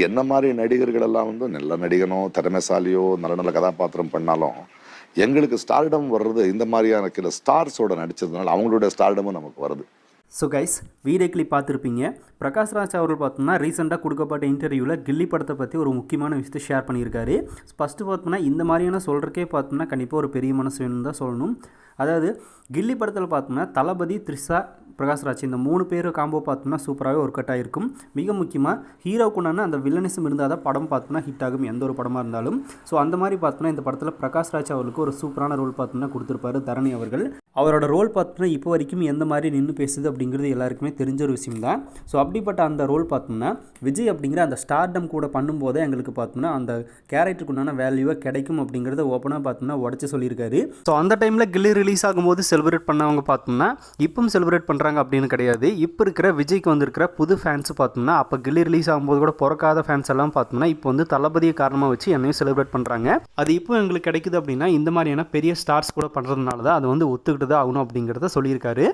என்ன மாரி நடிகர்கள் எல்லாம் வந்து நல்ல நடிகனோ, திறமைசாலியோ, நல்ல நல்ல கதாபாத்திரம் பண்ணாலும், எங்களுக்கு ஸ்டார்டம் வர்றது இந்த மாரியான சில ஸ்டார்ஸோட நடிச்சதுனால, அவங்களுடைய ஸ்டார்டமும் நமக்கு வருது. ஸோ கைஸ், வீடியோ கிளிப் பார்த்துருப்பீங்க. பிரகாஷ் ராஜ் அவர்கள் பார்த்தோம்னா ரீசெண்டாக கொடுக்கப்பட்ட இன்டர்வியூவில் கில்லி படத்தை பற்றி ஒரு முக்கியமான விஷயத்தை ஷேர் பண்ணியிருக்காரு. ஃபஸ்ட்டு பார்த்தோம்னா இந்த மாதிரியான சொல்கிறக்கே பார்த்தோம்னா கண்டிப்பாக ஒரு பெரிய மனசு வேணும்னு தான் சொல்லணும். அதாவது கில்லி படத்தில் பார்த்தோம்னா தளபதி, த்ரிஷா, பிரகாஷ் ராஜ் இந்த 3 பேர் காம்போ பார்த்தோம்னா சூப்பராகவே ஒர்க் அவுட் ஆகிருக்கும். மிக முக்கியமாக ஹீரோக்குண்டான அந்த வில்லனிசம் இருந்தால் தான் படம் பார்த்தோம்னா ஹிட் ஆகும், எந்த ஒரு படமாக இருந்தாலும். ஸோ அந்த மாதிரி பார்த்தோம்னா இந்த படத்தில் பிரகாஷ் ராஜ் அவர்களுக்கு ஒரு சூப்பரான ரோல் பார்த்தோம்னா கொடுத்துருப்பாரு தரணி அவர்கள். அவரோட ரோல் பார்த்தோம்னா இப்போ வரைக்கும் எந்த மாதிரி நின்று பேசுது அப்படிங்கிறது எல்லாருக்குமே தெரிஞ்ச ஒரு விஷயம் தான். ஸோ அப்படிப்பட்ட அந்த ரோல் பார்த்தோம்னா விஜய் அப்படிங்கிற அந்த ஸ்டார்டம் கூட பண்ணும்போதே எங்களுக்கு பார்த்தோம்னா அந்த கேரக்டருக்குண்டான வேல்யூவை கிடைக்கும் அப்படிங்கிறத ஓப்பனாக பார்த்தோம்னா உடச்சி சொல்லியிருக்காரு. ஸோ அந்த டைமில் கில்லி ரிலீஸ் ஆகும்போது செலிப்ரேட் பண்ணவங்க பார்த்தோம்னா இப்பவும் செலிப்ரேட் பண்ணுறாங்க அப்படின்னு கிடையாது. இப்போ இருக்கிற விஜய்க்கு வந்திருக்கிற புது ஃபேன்ஸ் பார்த்தோம்னா அப்போ கில்லி ரிலீஸ் ஆகும்போது கூட பிறக்காத ஃபேன்ஸ் எல்லாம் பார்த்தோம்னா இப்போ வந்து தளபதியை காரணமாக வச்சு என்னையும் செலிப்ரேட் பண்ணுறாங்க. அது இப்போ எங்களுக்கு கிடைக்குது அப்படின்னா இந்த மாதிரியான பெரிய ஸ்டார்ஸ் கூட பண்ணுறதுனால தான் அது வந்து ஒத்துக்கிட்டு தான் ஆகணும் அப்படிங்கிறத சொல்லியிருக்காரு.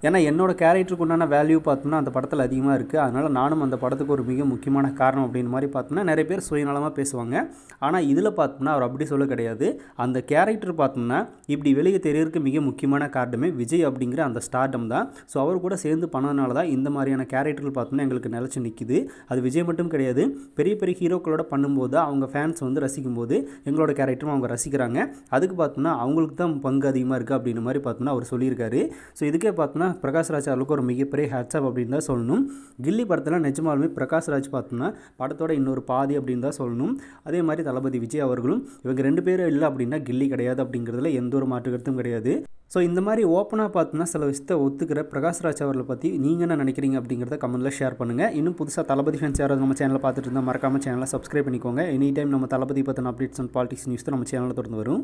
ஏன்னா என்னோட கேரக்டருக்கு உண்டான வேல்யூ பார்த்தோம்னா அந்த படத்தில் அதிகமாக இருக்குது. அதனால் நானும் அந்த படத்துக்கு ஒரு மிக முக்கியமான காரணம் அப்படின்னு மாதிரி பார்த்தோம்னா நிறைய பேர் சுயநலமாக பேசுவாங்க. ஆனால் இதில் பார்த்தோம்னா அவர் அப்படி சொல்ல கிடையாது. அந்த கேரக்டர் பார்த்தோம்னா இப்படி வெளியே தெரியறதுக்கு மிக முக்கியமான காரணமே விஜய் அப்படிங்கிற அந்த ஸ்டார்டம் தான். ஸோ அவர் கூட சேர்ந்து பண்ணதுனால தான் இந்த மாதிரியான கேரக்டர்கள் பார்த்தோம்னா எங்களுக்கு நிலச்சி நிற்கிது. அது விஜய் மட்டும் கிடையாது, பெரிய பெரிய ஹீரோக்களோட பண்ணும்போது அவங்க ஃபேன்ஸ் வந்து ரசிக்கும்போது எங்களோட கேரக்டரும் அவங்க ரசிக்கிறாங்க. அதுக்கு பார்த்தோம்னா அவங்களுக்கு தான் பங்கு அதிகமாக இருக்குது அப்படின்னு மாதிரி பார்த்தோம்னா அவர் சொல்லியிருக்காரு. ஸோ இதுக்கே பார்த்தோம்னா பிரகாஷ் ராஜ் அவர்களுக்கு ஒரு மிகப்பெரிய ஹேட்ஸ்அப் அப்படின்னு தான் சொல்லணும். கில்லி படத்தில் நிஜமாலுமே பிரகாஷ் ராஜ் பார்த்தோம்னா படத்தோட இன்னொரு பாதி அப்படின்னு தான் சொல்லணும். அதே மாதிரி தளபதி விஜய் அவர்களும் இவங்க 2 பேரும் இல்லை அப்படின்னா கில்லி கிடையாது அப்படிங்கிறதுல எந்த ஒரு மாற்று கருத்தும் கிடையாது. ஸோ இந்த மாதிரி ஓப்பனாக பார்த்தோம்னா சில விஷயத்தை ஒத்துக்கிற பிரகாஷ் ராஜ் அவர்களை பற்றி நீங்கள் என்ன நினைக்கிறீங்க அப்படிங்கிறத கமெண்ட்டில் ஷேர் பண்ணுங்கள். இன்னும் புதுசாக தளபதி ஃபேன்ஸ் யாராவது நம்ம சேனலை பார்த்துட்டு இருந்தால் மறக்காமல் சேனலை சப்ஸ்கிரைப் பண்ணிக்கோங்க. எனி டைம் நம்ம தளபதி பற்றின அப்டேட்ஸ் அண்ட் பாலிடிக்ஸ் நியூஸ் தான் நம்ம சேனலில் தொடர்ந்து வரும்.